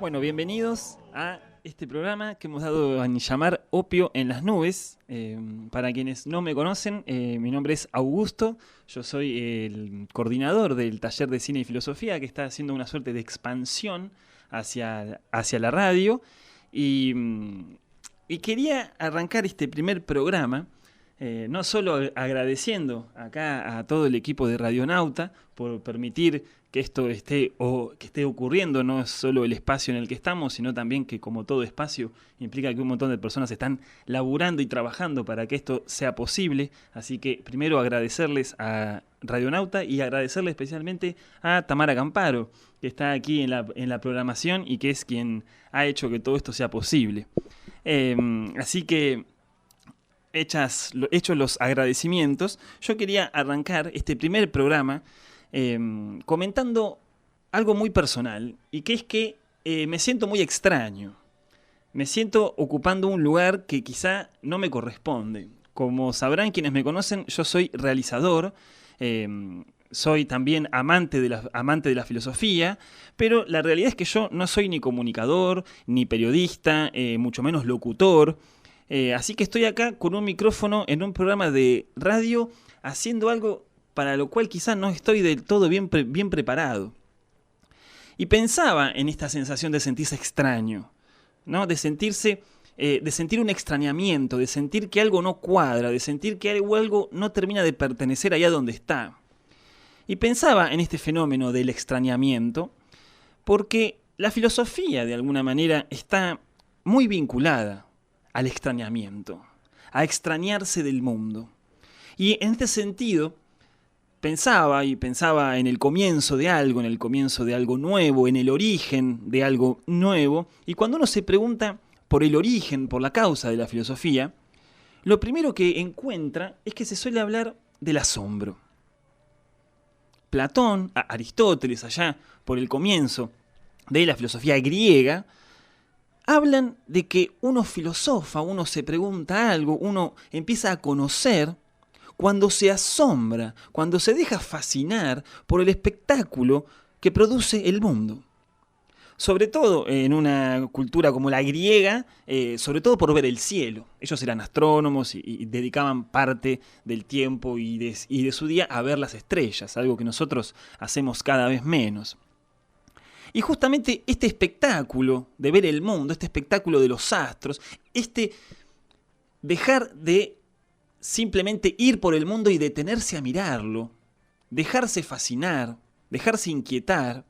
Bueno, bienvenidos a este programa que hemos dado a llamar Opio en las Nubes. Para quienes no me conocen, mi nombre es Augusto, yo soy el coordinador del taller de cine y filosofía que está haciendo una suerte de expansión hacia la radio y quería arrancar este primer programa no solo agradeciendo acá a todo el equipo de Radionauta por permitir que esto esté ocurriendo, no es solo el espacio en el que estamos, sino también que, como todo espacio, implica que un montón de personas están laburando y trabajando para que esto sea posible. Así que primero agradecerles a Radionauta y agradecerle especialmente a Tamara Camparo, que está aquí en la programación y que es quien ha hecho que todo esto sea posible. Así que hechos los agradecimientos, yo quería arrancar este primer programa comentando algo muy personal, y que es que me siento muy extraño. Me siento ocupando un lugar que quizá no me corresponde. Como sabrán quienes me conocen, yo soy realizador, soy también amante de la filosofía, pero la realidad es que yo no soy ni comunicador, ni periodista, mucho menos locutor. Así que estoy acá con un micrófono en un programa de radio haciendo algo para lo cual quizás no estoy del todo bien preparado. Y pensaba en esta sensación de sentirse extraño, ¿no? De sentir un extrañamiento, de sentir que algo no cuadra, de sentir que algo no termina de pertenecer allá donde está. Y pensaba en este fenómeno del extrañamiento porque la filosofía, de alguna manera, está muy vinculada al extrañamiento, a extrañarse del mundo. Y en este sentido, pensaba en el comienzo de algo, nuevo, en el origen de algo nuevo. Y cuando uno se pregunta por el origen, por la causa de la filosofía, lo primero que encuentra es que se suele hablar del asombro. Platón, Aristóteles, allá por el comienzo de la filosofía griega, hablan de que uno filosofa, uno se pregunta algo, uno empieza a conocer cuando se asombra, cuando se deja fascinar por el espectáculo que produce el mundo. Sobre todo en una cultura como la griega, sobre todo por ver el cielo. Ellos eran astrónomos y dedicaban parte del tiempo y de su día a ver las estrellas, algo que nosotros hacemos cada vez menos. Y justamente este espectáculo de ver el mundo, este espectáculo de los astros, este dejar de simplemente ir por el mundo y detenerse a mirarlo, dejarse fascinar, dejarse inquietar,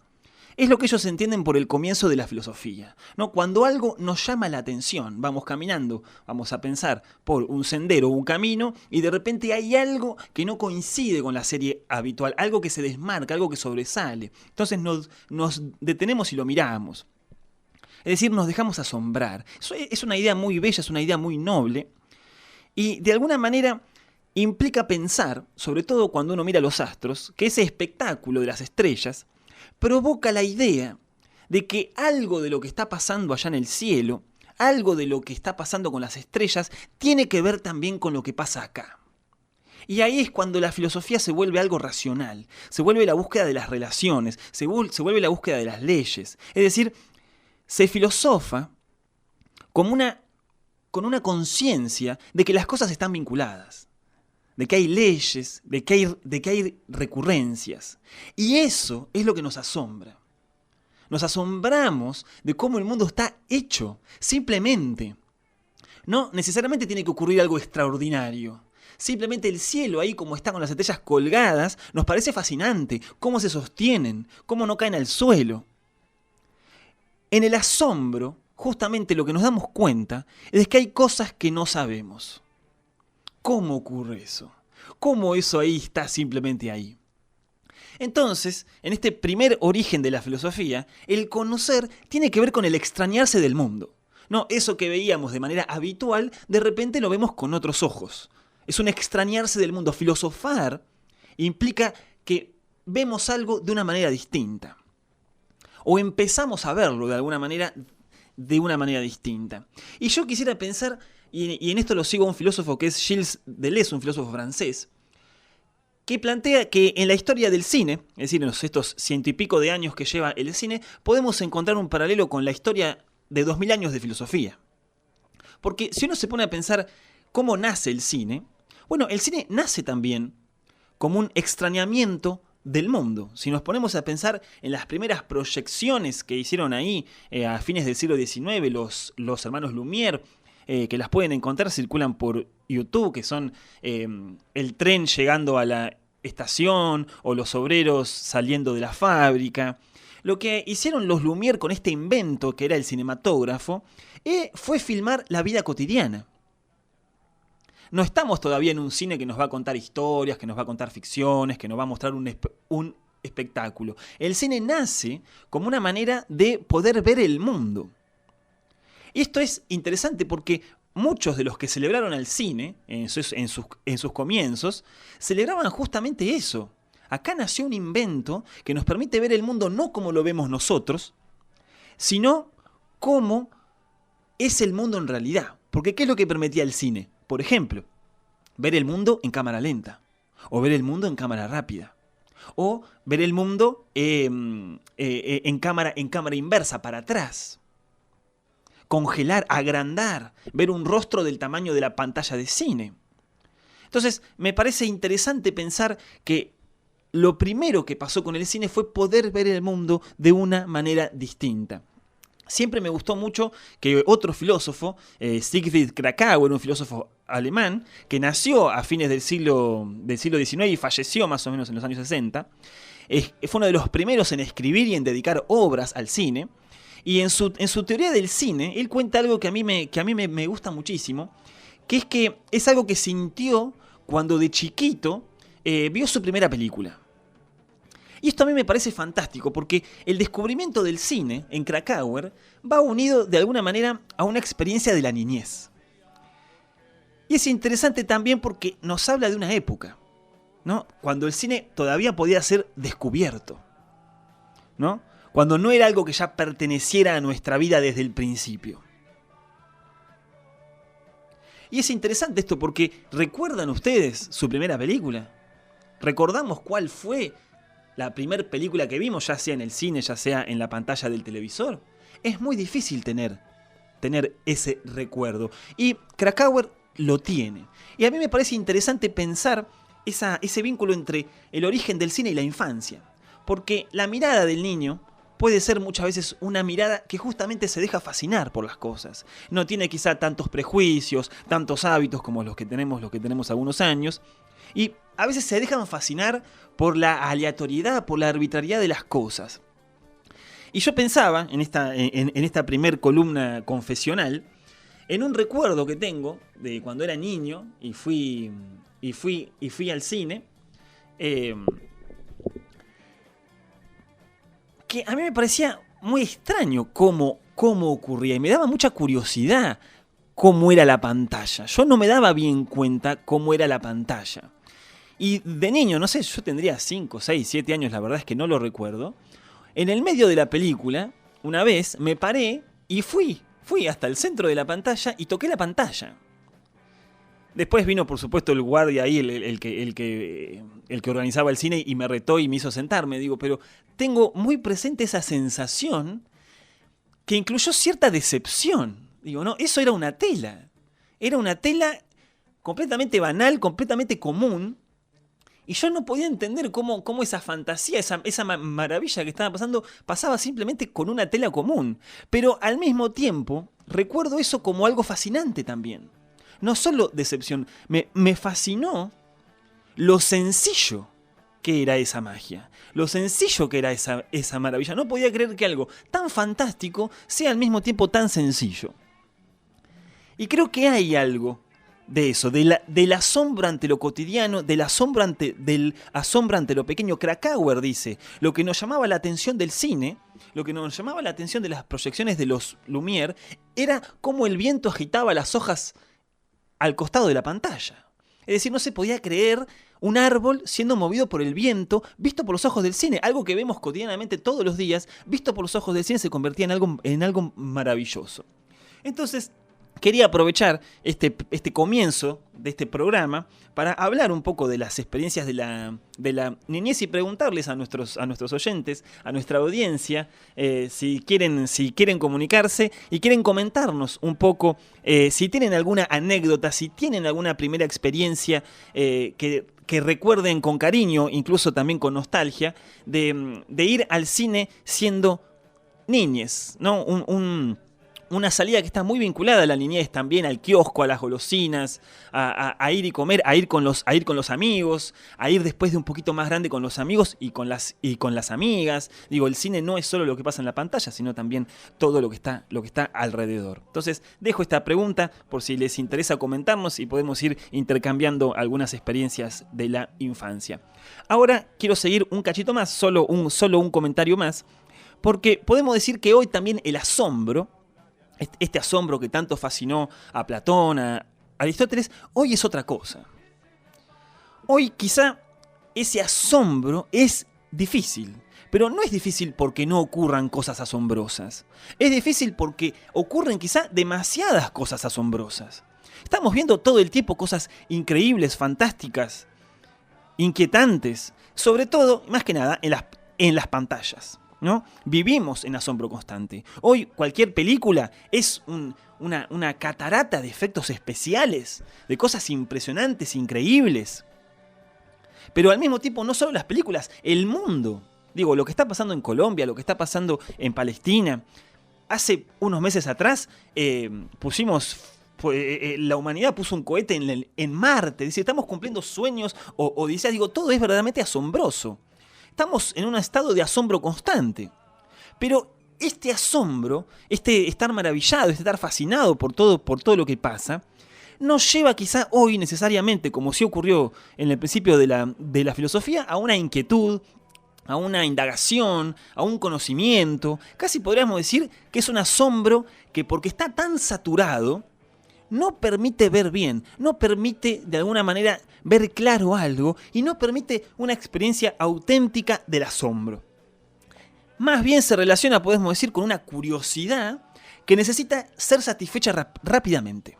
es lo que ellos entienden por el comienzo de la filosofía, ¿no? Cuando algo nos llama la atención, vamos caminando, vamos a pensar por un sendero o un camino, y de repente hay algo que no coincide con la serie habitual, algo que se desmarca, algo que sobresale. Entonces nos detenemos y lo miramos. Es decir, nos dejamos asombrar. Eso es una idea muy bella, es una idea muy noble, y de alguna manera implica pensar, sobre todo cuando uno mira los astros, que ese espectáculo de las estrellas provoca la idea de que algo de lo que está pasando allá en el cielo, algo de lo que está pasando con las estrellas, tiene que ver también con lo que pasa acá. Y ahí es cuando la filosofía se vuelve algo racional, se vuelve la búsqueda de las relaciones, se vuelve la búsqueda de las leyes. Es decir, se filosofa con una conciencia de que las cosas están vinculadas, de que hay leyes, de que hay recurrencias. Y eso es lo que nos asombra. Nos asombramos de cómo el mundo está hecho, simplemente. No necesariamente tiene que ocurrir algo extraordinario. Simplemente el cielo ahí, como está con las estrellas colgadas, nos parece fascinante. Cómo se sostienen, cómo no caen al suelo. En el asombro, justamente lo que nos damos cuenta es que hay cosas que no sabemos. ¿Cómo ocurre eso? ¿Cómo eso ahí está simplemente ahí? Entonces, en este primer origen de la filosofía, el conocer tiene que ver con el extrañarse del mundo. No, eso que veíamos de manera habitual, de repente lo vemos con otros ojos. Es un extrañarse del mundo. Filosofar implica que vemos algo de una manera distinta. O empezamos a verlo de una manera distinta. Y yo quisiera pensar, y en esto lo sigo a un filósofo que es Gilles Deleuze, un filósofo francés, que plantea que en la historia del cine, es decir, en estos 100 y pico de años que lleva el cine, podemos encontrar un paralelo con la historia de 2000 años de filosofía. Porque si uno se pone a pensar cómo nace el cine, bueno, el cine nace también como un extrañamiento del mundo. Si nos ponemos a pensar en las primeras proyecciones que hicieron ahí a fines del siglo XIX los hermanos Lumière, que las pueden encontrar, circulan por YouTube, que son el tren llegando a la estación o los obreros saliendo de la fábrica. Lo que hicieron los Lumière con este invento que era el cinematógrafo fue filmar la vida cotidiana. No estamos todavía en un cine que nos va a contar historias, que nos va a contar ficciones, que nos va a mostrar un espectáculo. El cine nace como una manera de poder ver el mundo. Y esto es interesante porque muchos de los que celebraron al cine en sus comienzos, celebraban justamente eso. Acá nació un invento que nos permite ver el mundo no como lo vemos nosotros, sino como es el mundo en realidad. Porque ¿qué es lo que permitía el cine? Por ejemplo, ver el mundo en cámara lenta, o ver el mundo en cámara rápida, o ver el mundo en cámara inversa, para atrás. Congelar, agrandar, ver un rostro del tamaño de la pantalla de cine. Entonces, me parece interesante pensar que lo primero que pasó con el cine fue poder ver el mundo de una manera distinta. Siempre me gustó mucho que otro filósofo, Siegfried Kracauer, un filósofo alemán, que nació a fines del siglo XIX y falleció más o menos en los años 60, fue uno de los primeros en escribir y en dedicar obras al cine. Y en su teoría del cine, él cuenta algo que a mí me gusta muchísimo, que es algo que sintió cuando de chiquito vio su primera película. Y esto a mí me parece fantástico, porque el descubrimiento del cine en Kracauer va unido de alguna manera a una experiencia de la niñez. Y es interesante también porque nos habla de una época, ¿no? Cuando el cine todavía podía ser descubierto, ¿no? Cuando no era algo que ya perteneciera a nuestra vida desde el principio. Y es interesante esto porque ¿recuerdan ustedes su primera película? ¿Recordamos cuál fue la primera película que vimos, ya sea en el cine, ya sea en la pantalla del televisor? Es muy difícil tener ese recuerdo. Y Kracauer lo tiene. Y a mí me parece interesante pensar ese vínculo entre el origen del cine y la infancia. Porque la mirada del niño puede ser muchas veces una mirada que justamente se deja fascinar por las cosas. No tiene quizá tantos prejuicios, tantos hábitos como los que tenemos algunos años. Y a veces se dejan fascinar por la aleatoriedad, por la arbitrariedad de las cosas. Y yo pensaba, en esta primer columna confesional, en un recuerdo que tengo de cuando era niño y fui al cine, que a mí me parecía muy extraño cómo ocurría, y me daba mucha curiosidad cómo era la pantalla. Yo no me daba bien cuenta cómo era la pantalla. Y de niño, no sé, yo tendría 5, 6, 7 años, la verdad es que no lo recuerdo. En el medio de la película, una vez me paré y fui hasta el centro de la pantalla y toqué la pantalla. Después vino, por supuesto, el guardia ahí, el que organizaba el cine, y me retó y me hizo sentarme. Digo, pero tengo muy presente esa sensación que incluyó cierta decepción. Digo, no, eso era una tela. Era una tela completamente banal, completamente común. Y yo no podía entender cómo esa fantasía, esa maravilla que estaba pasando, pasaba simplemente con una tela común. Pero al mismo tiempo, recuerdo eso como algo fascinante también. No solo decepción, me fascinó lo sencillo que era esa magia, lo sencillo que era esa maravilla. No podía creer que algo tan fantástico sea al mismo tiempo tan sencillo. Y creo que hay algo de eso, del asombro ante lo cotidiano, del asombro ante lo pequeño. Kracauer dice, lo que nos llamaba la atención del cine, lo que nos llamaba la atención de las proyecciones de los Lumière, era cómo el viento agitaba las hojas al costado de la pantalla. Es decir, no se podía creer un árbol siendo movido por el viento, visto por los ojos del cine. Algo que vemos cotidianamente todos los días, visto por los ojos del cine, se convertía en algo maravilloso. Entonces, quería aprovechar este comienzo de este programa para hablar un poco de las experiencias de la niñez y preguntarles a nuestros oyentes, a nuestra audiencia, si quieren comunicarse y quieren comentarnos un poco, si tienen alguna anécdota, si tienen alguna primera experiencia que recuerden con cariño, incluso también con nostalgia, de ir al cine siendo niñes, ¿no? Una salida que está muy vinculada a la niñez también, al kiosco, a las golosinas, a ir y comer, a ir con los amigos, a ir después de un poquito más grande con los amigos y con las amigas. Digo, el cine no es solo lo que pasa en la pantalla, sino también todo lo que está alrededor. Entonces, dejo esta pregunta por si les interesa comentarnos y podemos ir intercambiando algunas experiencias de la infancia. Ahora quiero seguir un cachito más, solo un comentario más, porque podemos decir que hoy también el asombro, este asombro que tanto fascinó a Platón, a Aristóteles, hoy es otra cosa. Hoy quizá ese asombro es difícil, pero no es difícil porque no ocurran cosas asombrosas. Es difícil porque ocurren quizá demasiadas cosas asombrosas. Estamos viendo todo el tiempo cosas increíbles, fantásticas, inquietantes, sobre todo, más que nada, en las pantallas, ¿no? Vivimos en asombro constante. Hoy cualquier película es una catarata de efectos especiales, de cosas impresionantes, increíbles. Pero al mismo tiempo, no solo las películas, el mundo. Digo, lo que está pasando en Colombia, lo que está pasando en Palestina. Hace unos meses atrás la humanidad puso un cohete en Marte. Dice, estamos cumpliendo sueños o odisías. Digo, todo es verdaderamente asombroso. Estamos en un estado de asombro constante. Pero este asombro, este estar maravillado, este estar fascinado por todo lo que pasa, nos lleva quizá hoy necesariamente, como sí ocurrió en el principio de la filosofía, a una inquietud, a una indagación, a un conocimiento. Casi podríamos decir que es un asombro que, porque está tan saturado, no permite ver bien, no permite de alguna manera ver claro algo y no permite una experiencia auténtica del asombro. Más bien se relaciona, podemos decir, con una curiosidad que necesita ser satisfecha rápidamente,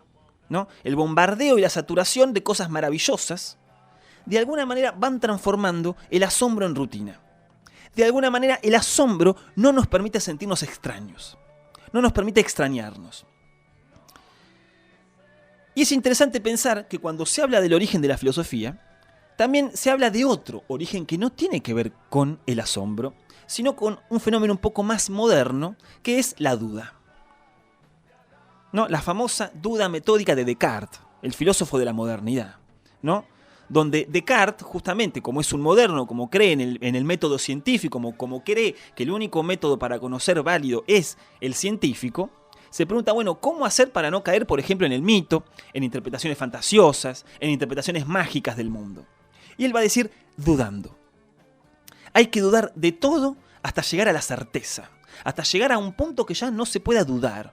¿no? El bombardeo y la saturación de cosas maravillosas de alguna manera van transformando el asombro en rutina. De alguna manera el asombro no nos permite sentirnos extraños, no nos permite extrañarnos. Y es interesante pensar que cuando se habla del origen de la filosofía, también se habla de otro origen que no tiene que ver con el asombro, sino con un fenómeno un poco más moderno, que es la duda. ¿No? La famosa duda metódica de Descartes, el filósofo de la modernidad, ¿no? Donde Descartes, justamente, como es un moderno, como cree en el método científico, como cree que el único método para conocer válido es el científico, se pregunta, bueno, ¿cómo hacer para no caer, por ejemplo, en el mito, en interpretaciones fantasiosas, en interpretaciones mágicas del mundo? Y él va a decir, dudando. Hay que dudar de todo hasta llegar a la certeza, hasta llegar a un punto que ya no se pueda dudar.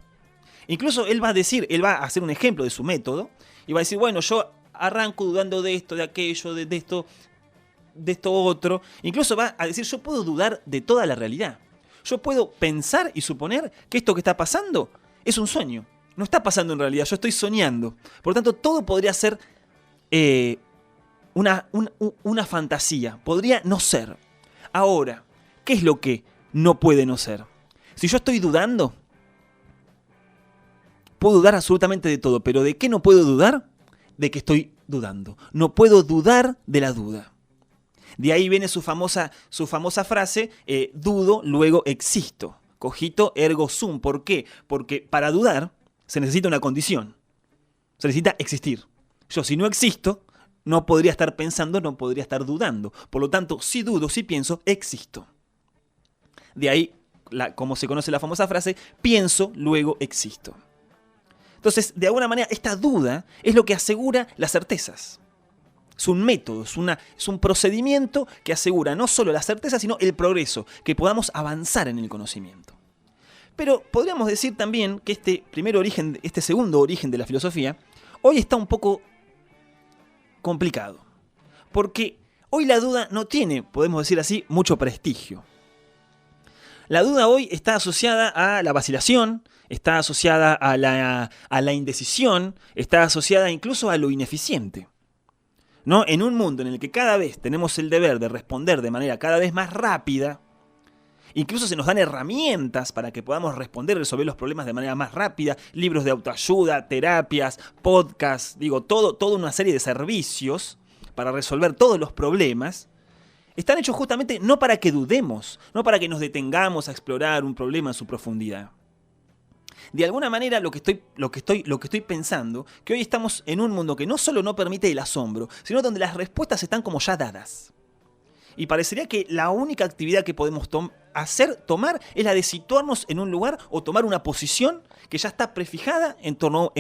Incluso él va a hacer un ejemplo de su método, y va a decir, bueno, yo arranco dudando de esto, de aquello, de esto otro. Incluso va a decir, yo puedo dudar de toda la realidad. Yo puedo pensar y suponer que esto que está pasando es un sueño. No está pasando en realidad, yo estoy soñando. Por lo tanto, todo podría ser una fantasía. Podría no ser. Ahora, ¿qué es lo que no puede no ser? Si yo estoy dudando, puedo dudar absolutamente de todo. ¿Pero de qué no puedo dudar? De que estoy dudando. No puedo dudar de la duda. De ahí viene su famosa frase, dudo, luego existo. Cogito ergo sum. ¿Por qué? Porque para dudar se necesita una condición. Se necesita existir. Yo, si no existo, no podría estar pensando, no podría estar dudando. Por lo tanto, si dudo, si pienso, existo. De ahí, como se conoce la famosa frase, pienso, luego existo. Entonces, de alguna manera, esta duda es lo que asegura las certezas. Es un método, es un procedimiento que asegura no solo la certeza, sino el progreso, que podamos avanzar en el conocimiento. Pero podríamos decir también que este segundo origen de la filosofía, hoy está un poco complicado. Porque hoy la duda no tiene, podemos decir así, mucho prestigio. La duda hoy está asociada a la vacilación, está asociada a la indecisión, está asociada incluso a lo ineficiente, ¿no? En un mundo en el que cada vez tenemos el deber de responder de manera cada vez más rápida, incluso se nos dan herramientas para que podamos responder y resolver los problemas de manera más rápida, libros de autoayuda, terapias, podcasts, toda una serie de servicios para resolver todos los problemas. Están hechos justamente no para que dudemos, no para que nos detengamos a explorar un problema en su profundidad. De alguna manera lo que estoy pensando, que hoy estamos en un mundo que no solo no permite el asombro, sino donde las respuestas están como ya dadas. Y parecería que la única actividad que podemos tomar es la de situarnos en un lugar o tomar una posición que ya está prefijada en torno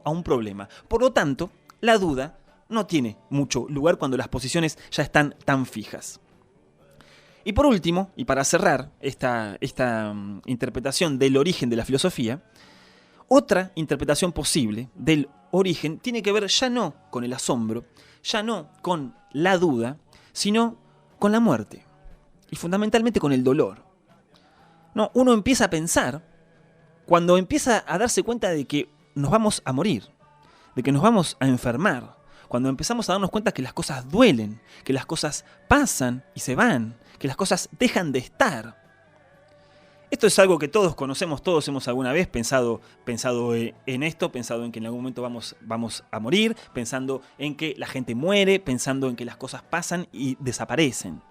a un problema. Por lo tanto, la duda no tiene mucho lugar cuando las posiciones ya están tan fijas. Y por último, y para cerrar esta interpretación del origen de la filosofía, otra interpretación posible del origen tiene que ver ya no con el asombro, ya no con la duda, sino con la muerte. Y fundamentalmente con el dolor. No, uno empieza a pensar cuando empieza a darse cuenta de que nos vamos a morir, de que nos vamos a enfermar, cuando empezamos a darnos cuenta que las cosas duelen, que las cosas pasan y se van, que las cosas dejan de estar. Esto es algo que todos conocemos, todos hemos alguna vez pensado en esto, pensado en que en algún momento vamos a morir, pensando en que la gente muere, pensando en que las cosas pasan y desaparecen.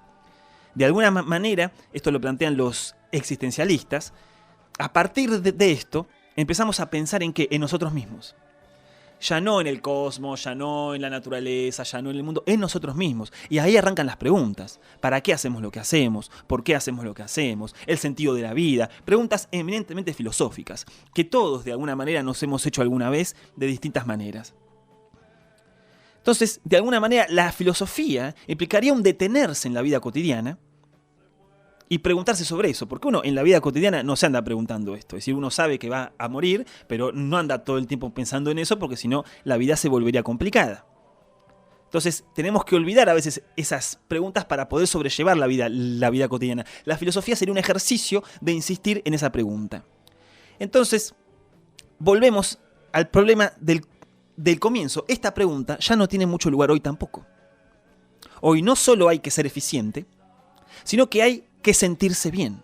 De alguna manera, esto lo plantean los existencialistas, a partir de esto empezamos a pensar en qué, en nosotros mismos. Ya no en el cosmos, ya no en la naturaleza, ya no en el mundo, en nosotros mismos. Y ahí arrancan las preguntas. ¿Para qué hacemos lo que hacemos? ¿Por qué hacemos lo que hacemos? ¿El sentido de la vida? Preguntas eminentemente filosóficas, que todos de alguna manera nos hemos hecho alguna vez de distintas maneras. Entonces, de alguna manera, la filosofía implicaría un detenerse en la vida cotidiana y preguntarse sobre eso, porque uno en la vida cotidiana no se anda preguntando esto, es decir, uno sabe que va a morir, pero no anda todo el tiempo pensando en eso, porque si no, la vida se volvería complicada. Entonces, tenemos que olvidar a veces esas preguntas para poder sobrellevar la vida cotidiana. La filosofía sería un ejercicio de insistir en esa pregunta. Entonces, volvemos al problema del comienzo. Esta pregunta ya no tiene mucho lugar hoy tampoco. Hoy no solo hay que ser eficiente, sino que hay que sentirse bien.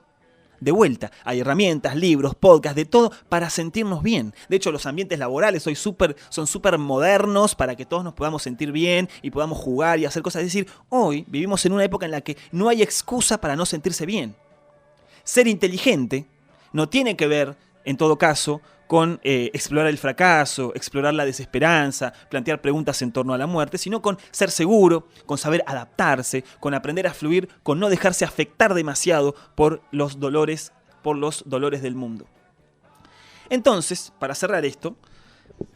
De vuelta, hay herramientas, libros, podcasts, de todo para sentirnos bien. De hecho, los ambientes laborales hoy son súper modernos para que todos nos podamos sentir bien y podamos jugar y hacer cosas. Es decir, hoy vivimos en una época en la que no hay excusa para no sentirse bien. Ser inteligente no tiene que ver, en todo caso, con explorar el fracaso, explorar la desesperanza, plantear preguntas en torno a la muerte, sino con ser seguro, con saber adaptarse, con aprender a fluir, con no dejarse afectar demasiado por los dolores del mundo. Entonces, para cerrar esto,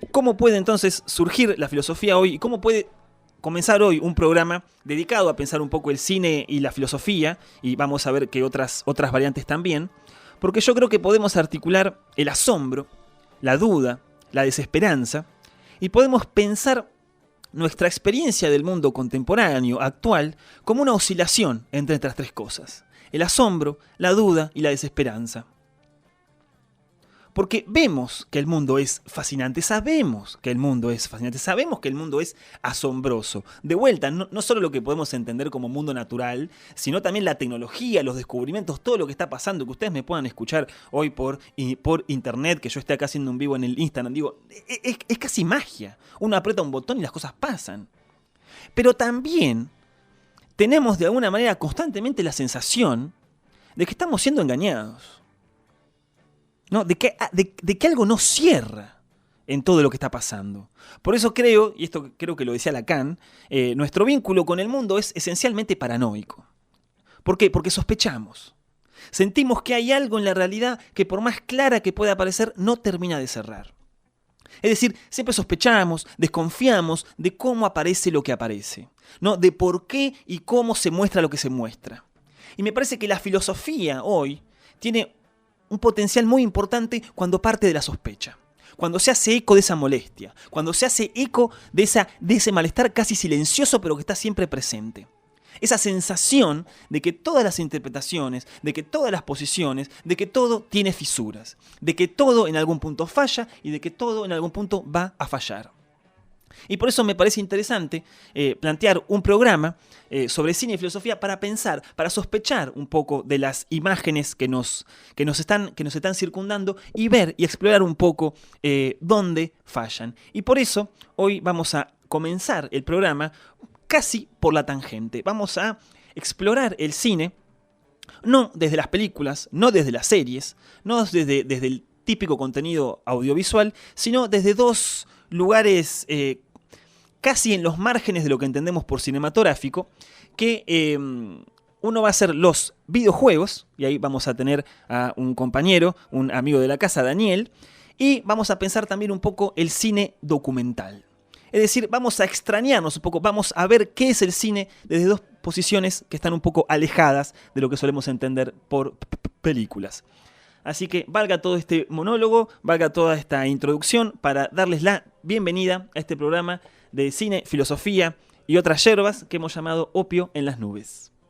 ¿cómo puede entonces surgir la filosofía hoy y cómo puede comenzar hoy un programa dedicado a pensar un poco el cine y la filosofía? Y vamos a ver que otras variantes también, porque yo creo que podemos articular el asombro, la duda, la desesperanza, y podemos pensar nuestra experiencia del mundo contemporáneo, actual, como una oscilación entre estas tres cosas: el asombro, la duda y la desesperanza. Porque vemos que el mundo es fascinante, sabemos que el mundo es fascinante, sabemos que el mundo es asombroso. De vuelta, no solo lo que podemos entender como mundo natural, sino también la tecnología, los descubrimientos, todo lo que está pasando, que ustedes me puedan escuchar hoy por internet, que yo esté acá haciendo un vivo en el Instagram. Digo, es casi magia. Uno aprieta un botón y las cosas pasan. Pero también tenemos de alguna manera constantemente la sensación de que estamos siendo engañados. ¿No? De que algo no cierra en todo lo que está pasando. Por eso creo, y esto creo que lo decía Lacan, nuestro vínculo con el mundo es esencialmente paranoico. ¿Por qué? Porque sospechamos. Sentimos que hay algo en la realidad que por más clara que pueda parecer, no termina de cerrar. Es decir, siempre sospechamos, desconfiamos de cómo aparece lo que aparece, ¿no? De por qué y cómo se muestra lo que se muestra. Y me parece que la filosofía hoy tiene un potencial muy importante cuando parte de la sospecha, cuando se hace eco de esa molestia, cuando se hace eco de ese malestar casi silencioso pero que está siempre presente. Esa sensación de que todas las interpretaciones, de que todas las posiciones, de que todo tiene fisuras, de que todo en algún punto falla y de que todo en algún punto va a fallar. Y por eso me parece interesante plantear un programa sobre cine y filosofía para pensar, para sospechar un poco de las imágenes que nos están circundando y ver y explorar un poco dónde fallan. Y por eso hoy vamos a comenzar el programa casi por la tangente. Vamos a explorar el cine no desde las películas, no desde las series, no desde el típico contenido audiovisual, sino desde dos lugares casi en los márgenes de lo que entendemos por cinematográfico, que uno va a ser los videojuegos, y ahí vamos a tener a un compañero, un amigo de la casa, Daniel, y vamos a pensar también un poco el cine documental. Es decir, vamos a extrañarnos un poco, vamos a ver qué es el cine desde dos posiciones que están un poco alejadas de lo que solemos entender por películas. Así que valga todo este monólogo, valga toda esta introducción para darles la bienvenida a este programa de cine, filosofía y otras yerbas que hemos llamado Opio en las Nubes.